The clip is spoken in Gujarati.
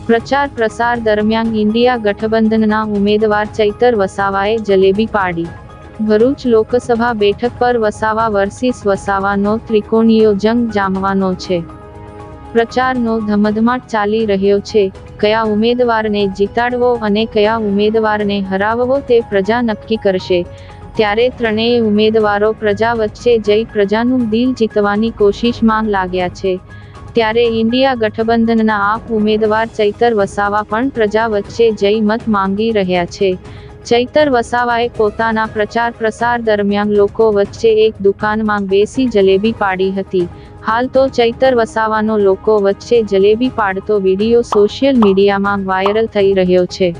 પ્રચાર પ્રસાર દરમિયાન ઇન્ડિયા ગઠબંધનના ઉમેદવાર ચૈતર વસાવાએ જલેબી પાડી. ભરૂચ લોકસભા બેઠક પર વસાવા વર્સિસ વસાવાનો ત્રિકોણીયો જંગ જામવાનો છે. પ્રચારનો ધમધમાટ ચાલી રહ્યો છે. કયા ઉમેદવારને જીતાડવો અને કયા ઉમેદવારને હરાવવો તે પ્રજા નક્કી કરશે. ત્યારે ત્રણેય ઉમેદવારો પ્રજા વચ્ચે જઈ પ્રજાનું દિલ જીતવાની કોશિશમાં લાગ્યા છે. ત્યારે ઇન્ડિયા ગઠબંધનના આપ ઉમેદવાર ચૈતર વસાવા પણ પ્રજા વચ્ચે જઈ મત માંગી રહ્યા છે. ચૈતર વસાવાએ પોતાના પ્રચાર પ્રસાર દરમિયાન લોકો વચ્ચે એક દુકાનમાં બેસી જલેબી પાડી હતી. હાલ તો ચૈતર વસાવાનો લોકો વચ્ચે જલેબી પાડતો વિડીયો સોશિયલ મીડિયામાં વાયરલ થઈ રહ્યો છે.